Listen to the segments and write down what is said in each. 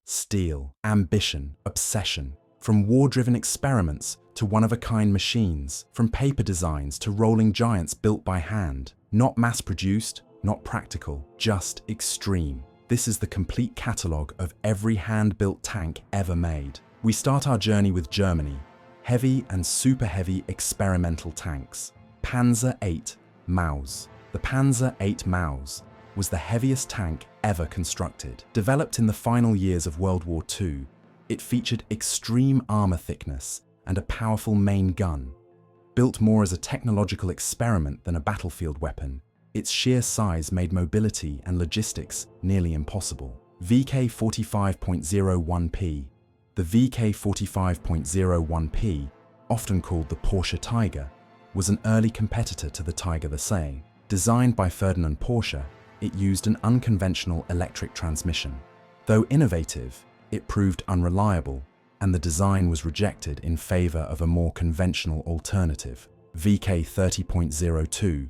steel, ambition, obsession. From war-driven experiments to one-of-a-kind machines, from paper designs to rolling giants built by hand. Not mass-produced, not practical, just extreme. This is the complete catalogue of every hand-built tank ever made. We start our journey with Germany. Heavy and super heavy experimental tanks. Panzer VIII Maus. The Panzer VIII Maus was the heaviest tank ever constructed. Developed in the final years of World War II, it featured extreme armor thickness and a powerful main gun. Built more as a technological experiment than a battlefield weapon, its sheer size made mobility and logistics nearly impossible. VK45.01P. The VK45.01P, often called the Porsche Tiger, was an early competitor to the Tiger the Same. Designed by Ferdinand Porsche, it used an unconventional electric transmission. Though innovative, it proved unreliable, and the design was rejected in favor of a more conventional alternative, VK30.02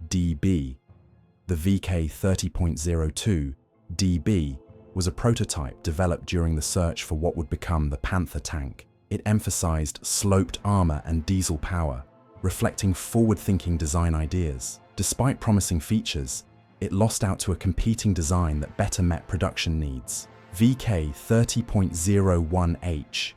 DB. The VK30.02 DB was a prototype developed during the search for what would become the Panther tank. It emphasized sloped armor and diesel power, reflecting forward-thinking design ideas. Despite promising features, it lost out to a competing design that better met production needs. VK30.01H.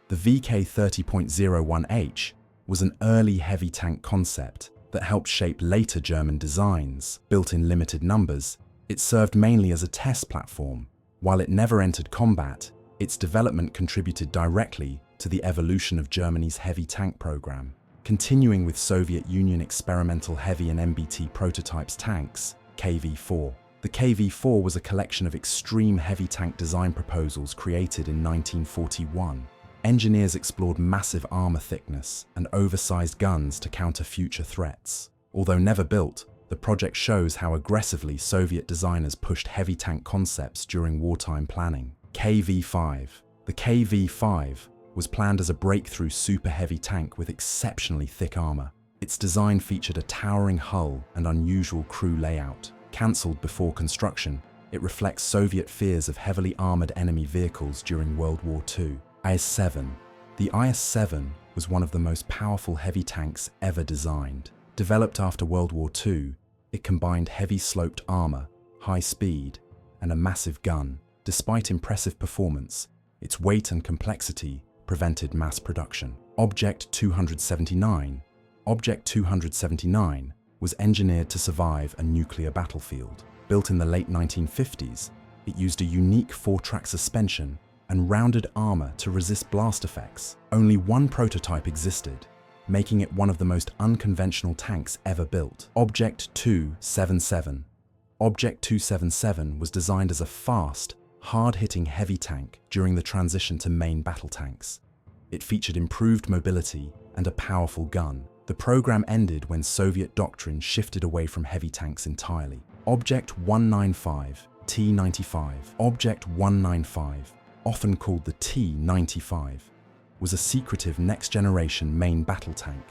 The VK30.01H was an early heavy tank concept that helped shape later German designs. Built in limited numbers, it served mainly as a test platform. While it never entered combat, its development contributed directly to the evolution of Germany's heavy tank program. Continuing with Soviet Union experimental heavy and MBT prototypes tanks, KV-4. The KV-4 was a collection of extreme heavy tank design proposals created in 1941. Engineers explored massive armor thickness and oversized guns to counter future threats. Although never built, the project shows how aggressively Soviet designers pushed heavy tank concepts during wartime planning. KV-5. The KV-5 was planned as a breakthrough super heavy tank with exceptionally thick armor. Its design featured a towering hull and unusual crew layout. Cancelled before construction, it reflects Soviet fears of heavily armored enemy vehicles during World War II. IS-7. The IS-7 was one of the most powerful heavy tanks ever designed. Developed after World War II, it combined heavy sloped armor, high speed, and a massive gun. Despite impressive performance, its weight and complexity prevented mass production. Object 279. Object 279 was engineered to survive a nuclear battlefield. Built in the late 1950s, it used a unique 4-track suspension and rounded armor to resist blast effects. Only one prototype existed, making it one of the most unconventional tanks ever built. Object 277. Object 277 was designed as a fast, hard-hitting heavy tank during the transition to main battle tanks. It featured improved mobility and a powerful gun. The program ended when Soviet doctrine shifted away from heavy tanks entirely. Object 195, T-95. Object 195, often called the T-95, was a secretive next-generation main battle tank.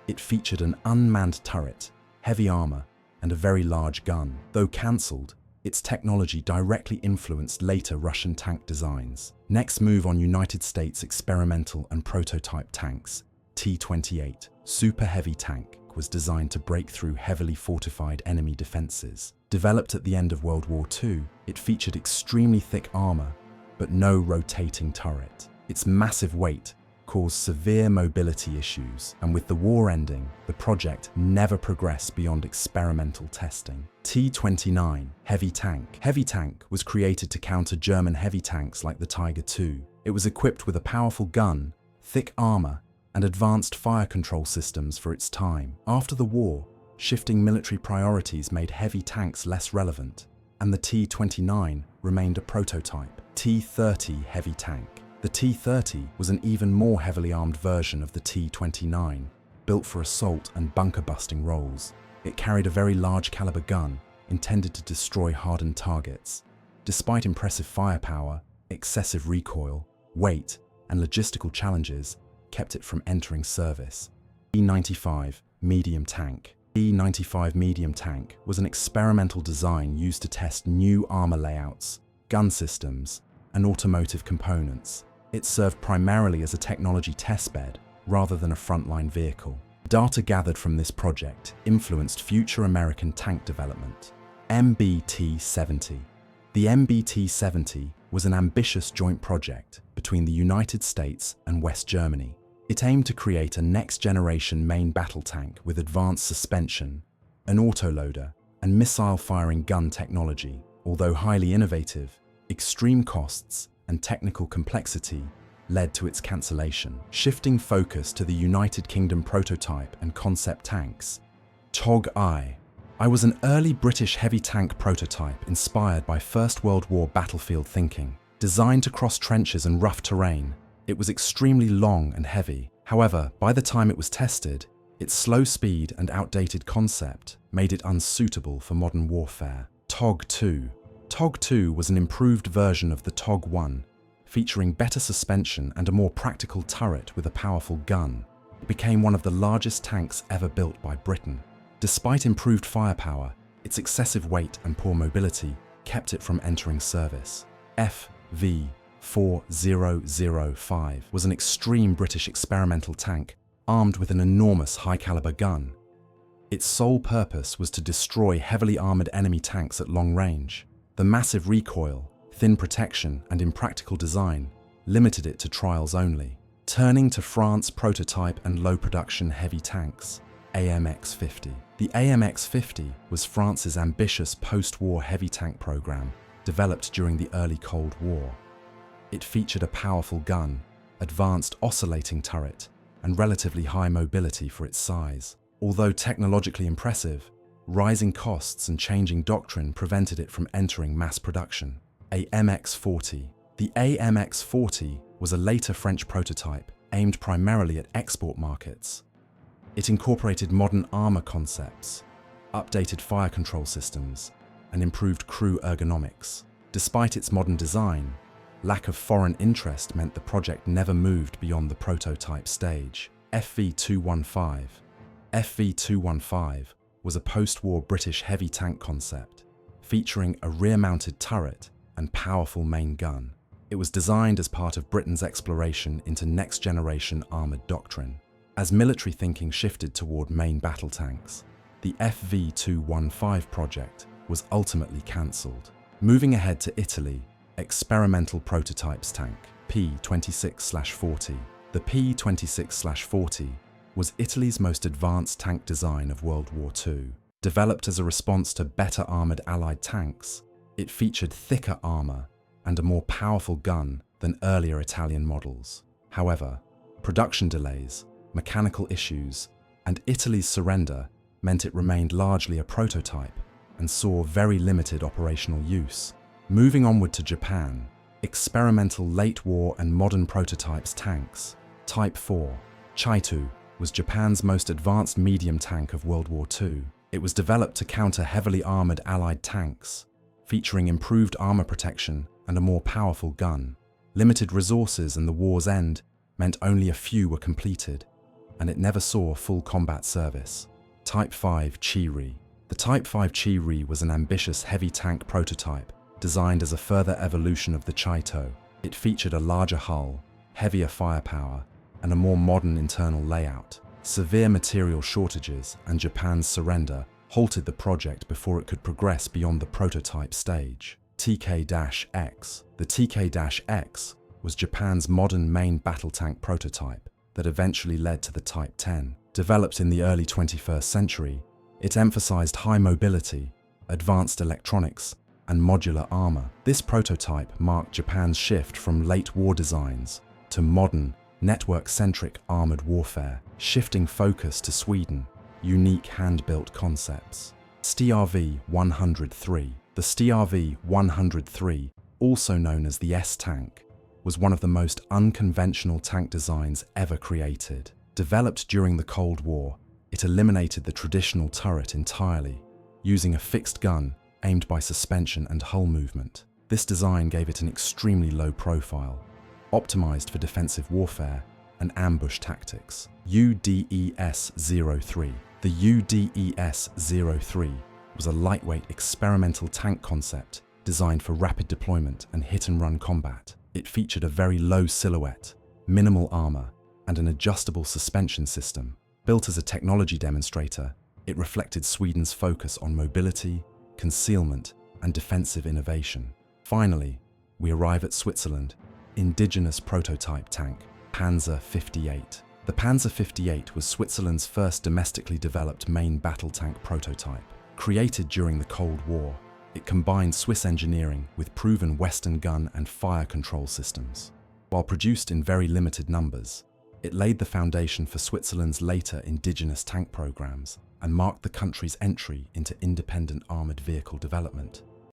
It featured an unmanned turret, heavy armor, and a very large gun. Though cancelled, its technology directly influenced later Russian tank designs. Next, move on United States experimental and prototype tanks. T-28. Super heavy tank was designed to break through heavily fortified enemy defenses. Developed at the end of World War II, it featured extremely thick armor, but no rotating turret. Its massive weight caused severe mobility issues, and with the war ending, the project never progressed beyond experimental testing. T-29. Heavy tank. Heavy tank was created to counter German heavy tanks like the Tiger II. It was equipped with a powerful gun, thick armor, and advanced fire control systems for its time. After the war, shifting military priorities made heavy tanks less relevant, and the T-29 remained a prototype. T-30 heavy tank. The T-30 was an even more heavily armed version of the T-29, built for assault and bunker-busting roles. It carried a very large caliber gun intended to destroy hardened targets. Despite impressive firepower, excessive recoil, weight, and logistical challenges kept it from entering service. T-95 medium tank. T-95 medium tank was an experimental design used to test new armor layouts, gun systems, and automotive components. It served primarily as a technology testbed rather than a frontline vehicle. Data gathered from this project influenced future American tank development. MBT-70. The MBT-70 was an ambitious joint project between the United States and West Germany. It aimed to create a next-generation main battle tank with advanced suspension, an autoloader, and missile-firing gun technology. Although highly innovative, extreme costs and technical complexity led to its cancellation. Shifting focus to the United Kingdom prototype and concept tanks. TOG-I. I was an early British heavy tank prototype inspired by First World War battlefield thinking. Designed to cross trenches and rough terrain, it was extremely long and heavy. However, by the time it was tested, its slow speed and outdated concept made it unsuitable for modern warfare. TOG-II. TOG-II was an improved version of the TOG-I, featuring better suspension and a more practical turret with a powerful gun. It became one of the largest tanks ever built by Britain. Despite improved firepower, its excessive weight and poor mobility kept it from entering service. FV-4005 was an extreme British experimental tank armed with an enormous high-caliber gun. Its sole purpose was to destroy heavily armored enemy tanks at long range. The massive recoil, thin protection, and impractical design limited it to trials only. Turning to France prototype and low-production heavy tanks. AMX-50. The AMX-50 was France's ambitious post-war heavy tank program developed during the early Cold War. It featured a powerful gun, advanced oscillating turret, and relatively high mobility for its size. Although technologically impressive, rising costs and changing doctrine prevented it from entering mass production. AMX-40. The AMX-40 was a later French prototype aimed primarily at export markets. It incorporated modern armor concepts, updated fire control systems, and improved crew ergonomics. Despite its modern design, lack of foreign interest meant the project never moved beyond the prototype stage. FV-215. FV-215 was a post-war British heavy tank concept, featuring a rear-mounted turret and powerful main gun. It was designed as part of Britain's exploration into next-generation armoured doctrine. As military thinking shifted toward main battle tanks, the FV-215 project was ultimately cancelled. Moving ahead to Italy, experimental prototypes tank, P-26/40. The P-26/40 was Italy's most advanced tank design of World War II. Developed as a response to better armoured Allied tanks, it featured thicker armour and a more powerful gun than earlier Italian models. However, production delays, mechanical issues, and Italy's surrender meant it remained largely a prototype and saw very limited operational use. Moving onward to Japan, experimental late-war and modern prototypes tanks. Type 4, Chaitu, was Japan's most advanced medium tank of World War II. It was developed to counter heavily armoured Allied tanks, featuring improved armour protection and a more powerful gun. Limited resources and the war's end meant only a few were completed, and it never saw full combat service. Type 5 Chiri. The Type 5 Chiri was an ambitious heavy tank prototype designed as a further evolution of the Chaito. It featured a larger hull, heavier firepower, and a more modern internal layout. Severe material shortages and Japan's surrender halted the project before it could progress beyond the prototype stage. TK-X. The TK-X was Japan's modern main battle tank prototype that eventually led to the Type 10. Developed in the early 21st century, it emphasized high mobility, advanced electronics, and modular armor. This prototype marked Japan's shift from late war designs to modern, network-centric armored warfare, shifting focus to Sweden, unique hand-built concepts. STRV-103. The STRV-103, also known as the S-Tank, was one of the most unconventional tank designs ever created. Developed during the Cold War, it eliminated the traditional turret entirely, using a fixed gun aimed by suspension and hull movement. This design gave it an extremely low profile, optimized for defensive warfare and ambush tactics. UDES-03. The UDES-03 was a lightweight experimental tank concept designed for rapid deployment and hit-and-run combat. It featured a very low silhouette, minimal armor, and an adjustable suspension system. Built as a technology demonstrator, it reflected Sweden's focus on mobility, concealment, and defensive innovation. Finally, we arrive at Switzerland, indigenous prototype tank, Panzer 58. The Panzer 58 was Switzerland's first domestically developed main battle tank prototype. Created during the Cold War, it combined Swiss engineering with proven Western gun and fire control systems. While produced in very limited numbers, it laid the foundation for Switzerland's later indigenous tank programs and marked the country's entry into independent armored vehicle development.